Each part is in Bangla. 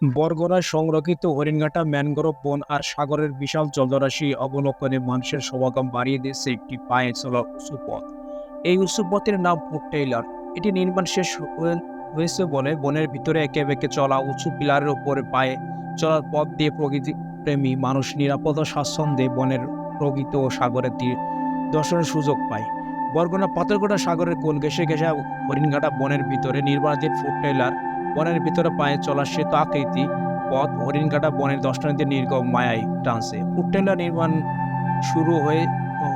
বরগুনায় সংরক্ষিত হরিণঘাটা ম্যানগ্রোভ বন আর সাগরের বিশাল জলরাশি অবলোকনে মানুষের সমাগম বাড়িয়ে দিয়েছে একটি পায়ে চলা উঁচু পথ। এই উঁচু পথের নাম ফুট টেইলার। এটি নির্মাণ শেষ হয়েছে বলে বনের ভিতরে একে বেঁকে চলা উঁচু পিলারের উপরে পায়ে চলার পথ দিয়ে প্রকৃতি প্রেমী মানুষ নিরাপদ ও স্বাচ্ছন্দ্যে বনের প্রকৃতি ও সাগরের তীর দর্শনের সুযোগ পায়। বরগুনা পাথরঘাটা সাগরের কোল ঘেঁষে ঘেঁষে হরিণঘাটা বনের ভিতরে নির্মাণাধীন ফুট টেইলার বনের ভিতরে পায়ে চলার শ্বেত আকৃতি পথ হরিণঘাটা বনের দর্শনার্থীদের নির্গম মায়ায় টানছে। ফুট টেইলার নির্মাণ শুরু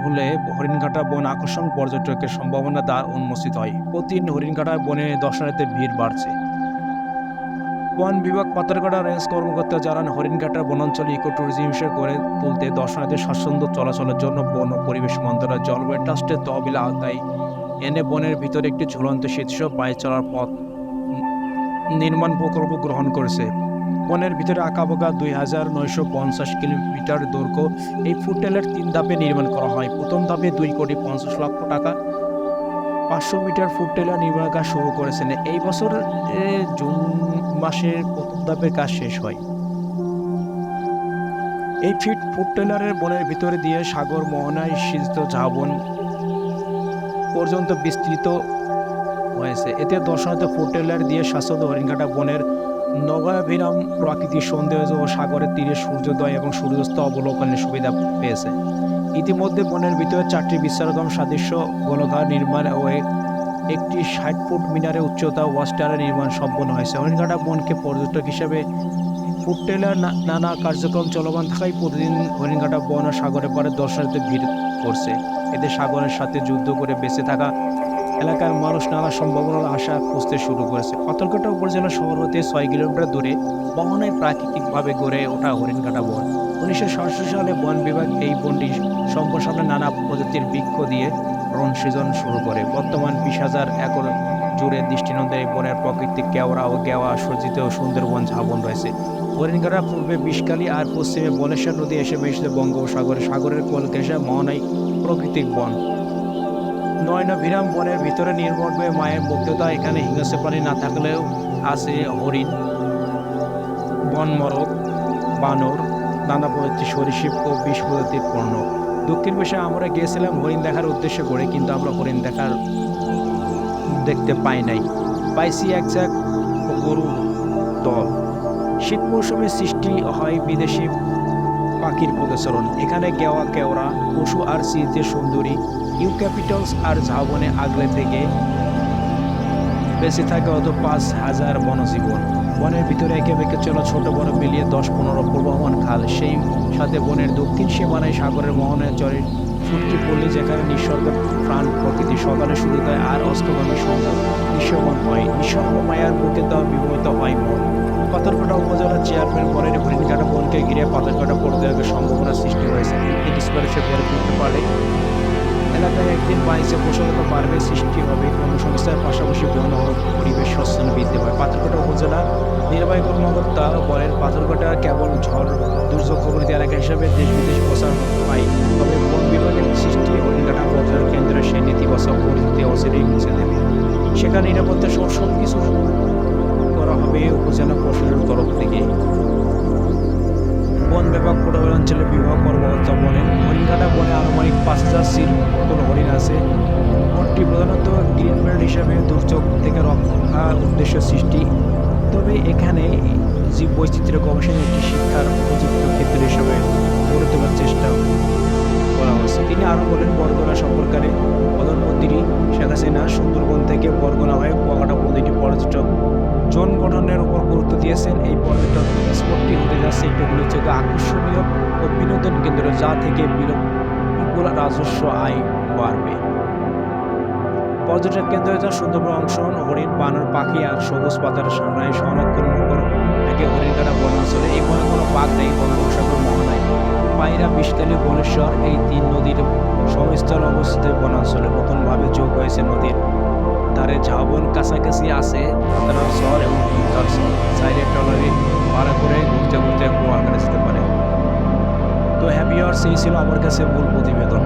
হলে হরিণঘাটা বন আকর্ষণ পর্যটকের সম্ভাবনা দ্বার উন্মোচিত হয়। প্রতিদিন হরিণঘাটা বনে দর্শনার্থীদের ভিড় বাড়ছে। বন বিভাগ পাথরঘাটা রেঞ্জ কর্মকর্তা জানান, হরিণঘাটা বনাঞ্চল ইকো ট্যুরিজম হিসেবে গড়ে তুলতে দর্শনার্থীদের স্বাচ্ছন্দ্য চলাচলের জন্য বন ও পরিবেশ মন্ত্রণালয় জলবায়ু ট্রাস্টের তহবিল আওতায় এনে বনের ভিতরে একটি ঝুলন্ত সেতুসহ পায়ে চলার পথ নির্মাণ প্রকল্প গ্রহণ করেছে। বনের ভিতরে আঁকাবাঁকা ২,৯৫০ কিলোমিটার দৈর্ঘ্য এই ফুট টেইলার ৩ ধাপে নির্মাণ করা হয়। প্রথম ধাপে ২,৫০,০০,০০০ টাকা ৫০০ মিটার ফুট টেইলার নির্মাণের কাজ শুরু করেছেন। এই বছর জুন মাসে প্রথম ধাপের কাজ শেষ হয়। এই ফুট টেইলারের বনের ভিতরে দিয়ে সাগর মোহনায় সিঁচত ঝাবন পর্যন্ত বিস্তৃত হয়েছে। এতে দর্শনার্থী ফুট টেইলার দিয়ে স্বাচ্ছন্দ্য হরিণঘাটা বনের নগাভিরাম প্রাকৃতিক সৌন্দর্য ও সাগরের তীরে সূর্যোদয় এবং সূর্যাস্ত অবলোকনের সুবিধা পেয়েছে। ইতিমধ্যে বনের ভিতরে 4টি বিশ্রামগাম সাদৃশ্য গোলাকার নির্মাণ ও একটি 60 ফুট মিনারের উচ্চতা ওয়াচ টাওয়ারের নির্মাণ সম্পন্ন হয়েছে। হরিণঘাটা বনকে পর্যটক হিসেবে ফুট টেইলার নানা কার্যক্রম চলমান থাকায় প্রতিদিন হরিণঘাটা বন ও সাগরের পাড়ে দর্শনার্থীদের ভিড় করছে। এতে সাগরের সাথে যুদ্ধ করে বেঁচে থাকা এলাকার মানুষ নানা সম্ভাবনার আশা খুঁজতে শুরু করেছে। পাথরঘাটা উপজেলা শহর হতে 6 কিলোমিটার দূরে মোহনায় প্রাকৃতিকভাবে গড়ে ওঠা হরিণঘাটা বন। 1967 সালে বন বিভাগ এই বনটি সম্প্রসারণে নানা প্রজাতির বৃক্ষ দিয়ে বন সৃজন শুরু করে। বর্তমান 20,000 একর জুড়ে দৃষ্টিনন্দন এই বনের প্রাকৃতিক কেওড়া ও গেওয়া সজ্জিত সুন্দরবন ঝাবন রয়েছে। হরিণঘাটা পূর্বে বিষকালী আর পশ্চিমে বলেশ্বর নদী এসে মিশেছে বঙ্গোপসাগরে। সাগরের কোল ঘেঁষে মোহনায় প্রাকৃতিক বন। নয়নাভিরাম বনের ভিতরে নির্মলভাবে মায়ের মুগ্ধতা। এখানে হিংস্র প্রাণী না থাকলেও আছে হরিণ, বনমরক, বানর, নানা প্রজাতির সরীসৃপ ও বিষ প্রজাতির পণ্য। দক্ষিণ পাশে আমরা গিয়েছিলাম হরিণ দেখার উদ্দেশ্য করে, কিন্তু আমরা হরিণ দেখতে পাই নাই। পাইছি এক গরুর দল। শীত মৌসুমে সৃষ্টি হয় বিদেশি পাখির পদচারণ। এখানে গেওয়া, কেওড়া, পশু আর সিজের সুন্দরী ইউক্যাপিটালস আর ঝাবনে আগলে থেকে বেঁচে থাকে অত 5,000 বনজীবন। বনের ভিতরে একে বেঁকে চলা ছোট বড় মিলিয়ে 10-15 প্রবাহমান খাল। সেই সাথে বনের দক্ষিণ সীমানায় সাগরের মোহনায় চরে ফুটকি পল্লী, যেখানে নিঃসর্গ প্রাণ প্রকৃতি সকালে শুরু হয় আর অস্তগামী সন্ধ্যা দৃশ্যমান হয়। নিঃসর্গ মায়ার বুকে তা বিমোহিত হয় মন। পাথরঘাটা উপজেলার চেয়ারম্যান বলেন, হরিণঘাটা বনকে ঘিরে পাথরঘাটা পর্যটকের সম্ভাবনার সৃষ্টি হয়েছে। পিকনিক স্পটে সে গড়ে তুলতে পারে এলাকায় একদিন বাণিজ্য প্রসারতা বাড়বে, সৃষ্টি হবে কর্মসংস্থানের পাশাপাশি বন ও পরিবেশ স্বাস্থ্য বৃদ্ধি পায়। পাথরঘাটা উপজেলা নির্বাহী কর্মকর্তা বলেন, পাথরঘাটা কেবল ঝড় দুর্যোগ কবলিত এলাকা হিসেবে দেশ বিদেশ প্রচার পায়। তবে বন বিভাগের সৃষ্টি হরিণঘাটা পর্যটন কেন্দ্রের সেই নেতিবাচক পরিস্থিতি অচিরেই মুছে দেবে। সেখানে নিরাপত্তা সহ সবকিছু করা হবে উপজেলা প্রশাসনের তরফ থেকে। বন বিভাগ পূর্বাঞ্চলের বিভাগ কর্মকর্তা বলেন, হরিণঘাটা বনে আনুমানিক 5,000 মতন হরিণ আছে। বনটি প্রধানত গ্রিন বেল্ট হিসাবে দুর্যোগ থেকে রক্ষা উদ্দেশ্য সৃষ্টি। তবে এখানে জীব বৈচিত্র্য গবেষণা একটি শিক্ষার উপযুক্ত ক্ষেত্র হিসাবে গড়ে তোলার চেষ্টা করা হয়েছে। তিনি আরও বলেন, বরগুনা সফরকারে প্রধানমন্ত্রী শেখ হাসিনা সুন্দরবন থেকে বরগুনা হয়ে কুয়াকাটা প্রতিটি পর্যটক জন গঠনের উপর গুরুত্ব দিয়েছেন। এই পর্যটন স্পটটি হতে যাচ্ছে একটি উল্লেখযোগ্য আকর্ষণীয় ও বিনোদন কেন্দ্র, যা থেকে বিপুল রাজস্ব আয় বাড়বে। পর্যটক কেন্দ্র যা সুন্দরবন অংশ হরিণ, বানর, পাখি আর সবুজ পাতার সামনে সংরক্ষণ উপর থেকে হরিণঘাটা বনাঞ্চলে এই বনে কোনো বাঘ নেই। বঙ্গোপসাগর মোহনায় পায়রা, বিষকালী, বলেশ্বর এই 3 নদীর সংস্থল অবস্থিত বনাঞ্চলে নতুনভাবে যোগ হয়েছে নদীর ধারে ঝাবন। কাছাকাছি আছে পাতারা শহর এবং ভূমিকার শহর। চাইলে ট্রলারে ভাড়া করে ঘুরতে ঘুরতে কুয়াকাটা যেতে পারে। তো হ্যাপি আওয়ার্স এই ছিল আমার কাছে মূল প্রতিবেদন।